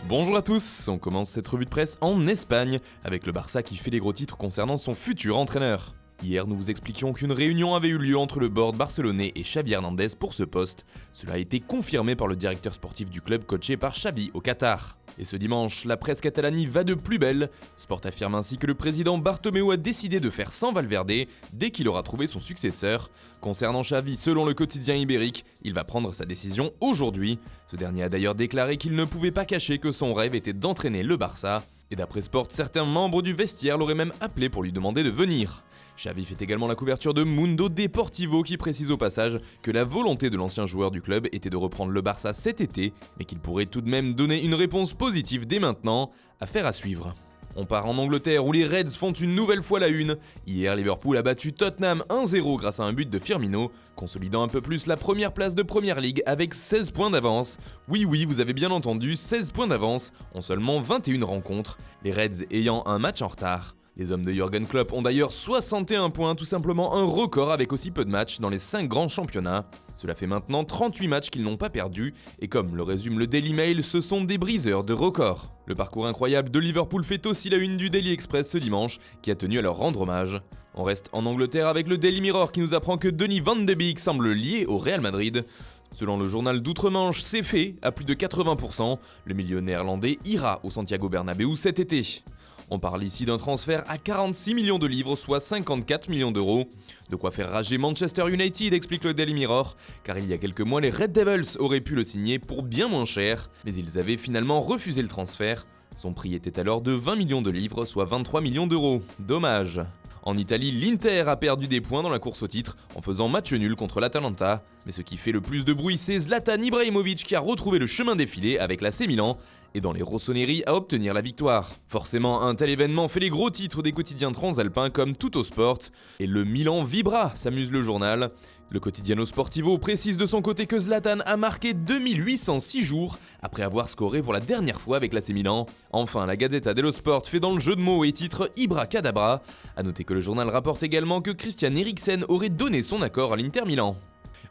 Bonjour à tous, on commence cette revue de presse en Espagne, avec le Barça qui fait les gros titres concernant son futur entraîneur. Hier, nous vous expliquions qu'une réunion avait eu lieu entre le board barcelonais et Xavi Hernandez pour ce poste. Cela a été confirmé par le directeur sportif du club coaché par Xavi au Qatar. Et ce dimanche, la presse catalane va de plus belle. Sport affirme ainsi que le président Bartomeu a décidé de faire sans Valverde dès qu'il aura trouvé son successeur. Concernant Xavi, selon le quotidien ibérique, il va prendre sa décision aujourd'hui. Ce dernier a d'ailleurs déclaré qu'il ne pouvait pas cacher que son rêve était d'entraîner le Barça. Et d'après Sport, certains membres du vestiaire l'auraient même appelé pour lui demander de venir. Xavi fait également la couverture de Mundo Deportivo qui précise au passage que la volonté de l'ancien joueur du club était de reprendre le Barça cet été, mais qu'il pourrait tout de même donner une réponse positive dès maintenant, affaire à suivre. On part en Angleterre où les Reds font une nouvelle fois la une. Hier, Liverpool a battu Tottenham 1-0 grâce à un but de Firmino, consolidant un peu plus la première place de Premier League avec 16 points d'avance. Oui, vous avez bien entendu, 16 points d'avance en seulement 21 rencontres, les Reds ayant un match en retard. Les hommes de Jürgen Klopp ont d'ailleurs 61 points, tout simplement un record avec aussi peu de matchs dans les 5 grands championnats. Cela fait maintenant 38 matchs qu'ils n'ont pas perdus, et comme le résume le Daily Mail, ce sont des briseurs de records. Le parcours incroyable de Liverpool fait aussi la une du Daily Express ce dimanche, qui a tenu à leur rendre hommage. On reste en Angleterre avec le Daily Mirror qui nous apprend que Donny van de Beek semble lié au Real Madrid. Selon le journal d'outre-Manche, c'est fait, à plus de 80%, le milieu néerlandais ira au Santiago Bernabéu cet été. On parle ici d'un transfert à 46 millions de livres, soit 54 millions d'euros. De quoi faire rager Manchester United, explique le Daily Mirror, car il y a quelques mois, les Red Devils auraient pu le signer pour bien moins cher, mais ils avaient finalement refusé le transfert. Son prix était alors de 20 millions de livres, soit 23 millions d'euros. Dommage. En Italie, l'Inter a perdu des points dans la course au titre en faisant match nul contre l'Atalanta. Mais ce qui fait le plus de bruit, c'est Zlatan Ibrahimovic qui a retrouvé le chemin des filets avec l'AC Milan et dans les Rossoneri à obtenir la victoire. Forcément, un tel événement fait les gros titres des quotidiens transalpins comme Tuttosport. Et le Milan vibra, s'amuse le journal. Le Quotidiano Sportivo précise de son côté que Zlatan a marqué 2806 jours après avoir scoré pour la dernière fois avec l'AC Milan. Enfin, la Gazzetta dello Sport fait dans le jeu de mots et titre Ibra Cadabra. A noter que le journal rapporte également que Christian Eriksen aurait donné son accord à l'Inter Milan.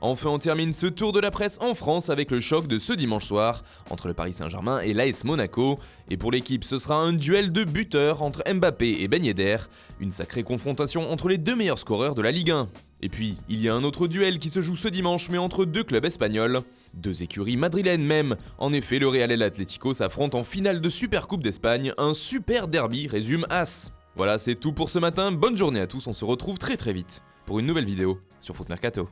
Enfin, on termine ce tour de la presse en France avec le choc de ce dimanche soir entre le Paris Saint-Germain et l'AS Monaco. Et pour l'équipe, ce sera un duel de buteurs entre Mbappé et Ben Yedder, une sacrée confrontation entre les deux meilleurs scoreurs de la Ligue 1. Et puis, il y a un autre duel qui se joue ce dimanche mais entre deux clubs espagnols. Deux écuries madrilènes même. En effet, le Real et l'Atlético s'affrontent en finale de Supercoupe d'Espagne, un super derby, résume AS. Voilà, c'est tout pour ce matin, bonne journée à tous, on se retrouve très vite pour une nouvelle vidéo sur Foot Mercato.